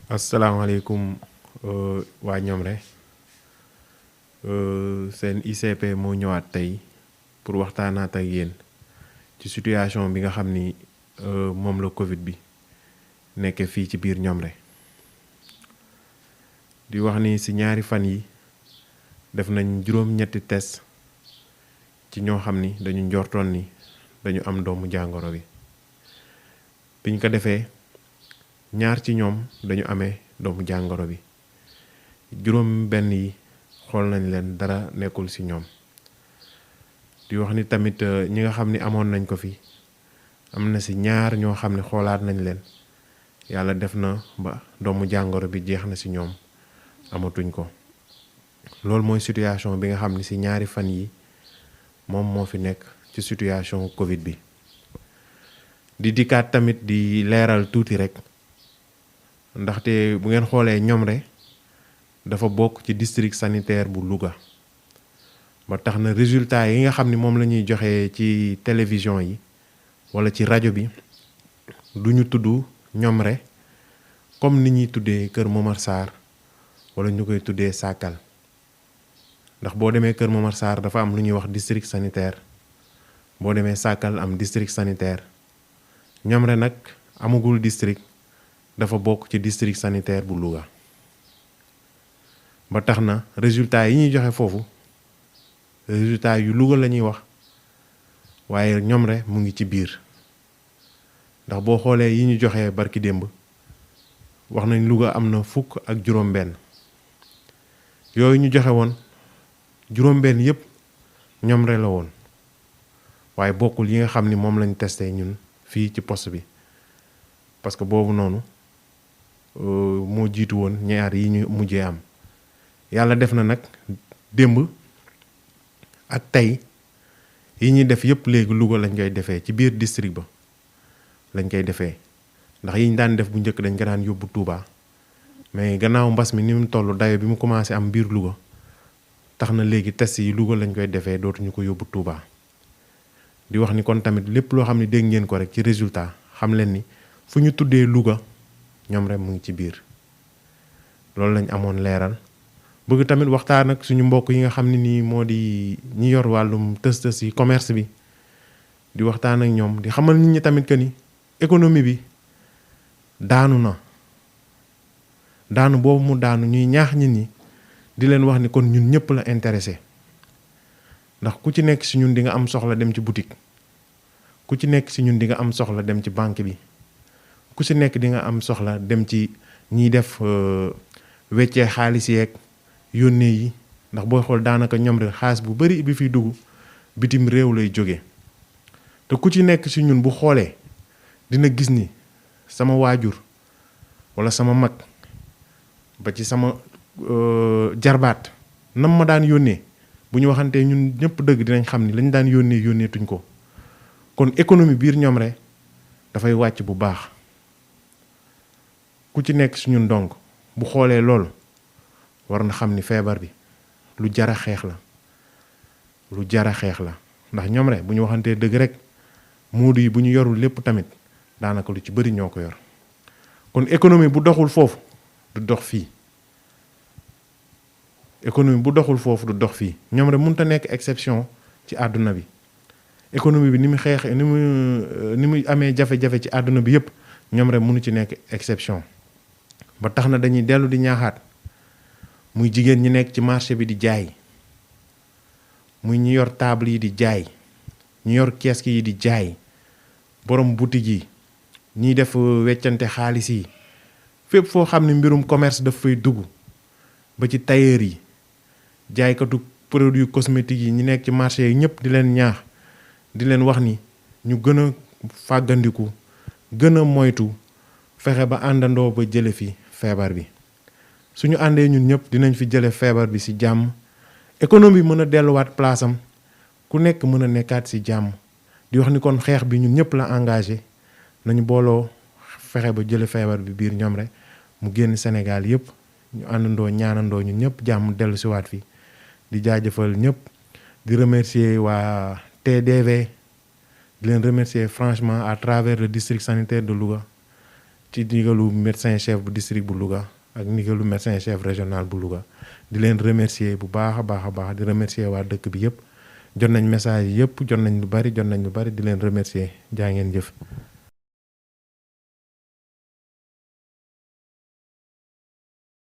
asalaamaaleykum waa Ñomre seen ICP moo ñëwaat tey pour waxtaanaat ak yéen ci situation bi nga xam ni moom la Covid bi nekkee fii ci biir Ñomre di wax ni ci ñaari fan yi def nañ juróom-ñetti test ci ñoo xam ni dañu njortoon ni dañu am doomu jàngoro bi biñ ko defee ñaar ci ñoom dañu amee doomu jàngoro bi juróom benn yi xool nañ leen dara nekkul ci ñoom di wax ni tamit ñi nga xam ni amoon nañ ko fi am na ci ñaar ñoo xam ne xoolaat nañ leen yàlla def na ba doomu jàngoro bi jeex na ci ñoom amatuñ ko loolu mooy situation bi nga xam ni ci ñaari fan yi moom moo fi nekk ci situation Covid bi di dikkaat tamit di leeral tuuti rek ndaxte bu ngeen xoolee Ñomre dafa bokk ci district sanitaire bu Louga ba tax na résultat yi nga xam ni moom la ñuy joxe ci télévision yi wala ci rajo bi du ñu tudd Ñomre comme ni ñuy tuddee Kër Momar Sarr wala ñu koy tuddee Sakal ndax boo demee Kër Momar Sarr dafa am lu ñuy wax district sanitaire boo demee Sakal am district sanitaire Ñomre nag amagul district dafa bokk ci district sanitaire bu Louga ba tax na résultat yi ñuy joxe foofu résultat yu Louga la ñuy wax waaye Ñomre mu ngi ci biir ndax boo xoolee yi ñu joxe barki démb wax nañ Louga am na fukk ak juróom-benn yooyu ñu joxe woon juróom-benn yépp Ñomre la woon waaye bokkul yi nga xam ni moom lañ testé ñun fii ci poste bi parce que boobu noonu moo jiitu woon ñaar yi ñu mujjee am yàlla def na nag démb ak tey yi ñuy def yépp léegi Louga lañ koy defee ci biir district ba lañ koy defee ndax yi ñu daan def bu njëkk dañ ko daan yóbbu Touba mais gannaaw mbas mi ni mu toll dayo bi mu commencé am biir Louga tax na léegi test yi Louga lañ koy defee dootuñu ko yóbbu Touba di wax ni kon tamit lépp loo xam ne dégg ngeen ko rek ci résultat xam leen ni fu ñu tuddee Louga Ñomre mu ngi ci biir loolu lañ amoon leeral bëgg tamit waxtaan ak suñu mbokk yi nga xam ne nii moo di ñi yor wàllum tës yi commerce bi di waxtaan ak ñoom di xamal nit ñi tamit que ni économie bi daanu na daanu boobu mu daanu ñuy ñaax nit ñi di leen wax ni kon ñun ñëpp la intéressé ndax ku ci nekk ci ñun di nga am soxla dem ci boutique ku ci nekk ci ñun di nga am soxla dem ci banque bi ku ci nekk di nga am soxla dem ci ñiy def weccee xaalis yeeg yónnee yi ndax booy xool daanaka Ñomre xaalis bu bari bi fiy dugg bitim réew lay jóge te ku ci nekk ci ñun bu xoolee dina gis ni sama waajur walla sama mag ba ci sama jarbaat nam ma daan yónnee bu ñu waxantee ñun ñëpp dëgg dinañ xam ni lañ daan yónneetuñ ko kon économie biir Ñomre dafay wàcc bu baax ku ci nekk ci ñun donc bu xoolee loolu war na xam ni feebar bi lu jara xeex la lu jara xeex la ndax Ñomre bu ñu waxantee dëgg rek moodu yi bu ñu yorul lépp tamit daanaka lu ci bëri ñoo ko yor kon économie bu doxul foofu du dox fii économie bu doxul foofu du dox fii Ñomre mënut a nekk exception ci àdduna bi économie bi ni mu xeex ni mu amee jafe-jafe ci àdduna bi yépp Ñomre mënu ci nekk exception ba tax na dañuy dellu di ñaaxaat muy jigéen ñi nekk ci marché bi di jaay muy ñi yor table yi di jaay ñi yor kiosque yi di jaay borom boutique yi ñiy def weccante xaalis yi fépp foo xam ne mbirum commerce daf fay dugg ba ci tailleur yi jaaykatu produits cosmétiques yi ñi nekk ci marché yi ñëpp di leen ñaax di leen wax ni ñu gën a fàggandiku gën a moytu fexe ba àndandoo ba jële fi feebar bi suñu àndee ñun ñëpp dinañ fi jële feebar bi ci jàmm économie mën a delluwaat place am ku nekk mën a nekkaat ci jàmm di wax ni kon xeex bi ñun ñëpp la engagé nañu booloo fexe ba jële feebar bi biir Ñomre mu génn Sénégal yëpp ñu àndandoo ñaanandoo ñun ñëpp jàmm dellu ci waat fi di jaajëfal ñëpp di remercier waa TDV di leen remercier franchement à travers le district sanitaire de Louga ci ndigalu médecin chef bu district bu Louga ak ndigalu médecin chef régional bu Louga di leen remercier bu baax a baax di remercier waa dëkk bi yëpp jot nañ message yëpp jot nañ lu bari di leen remercier jaa ngeen jëf.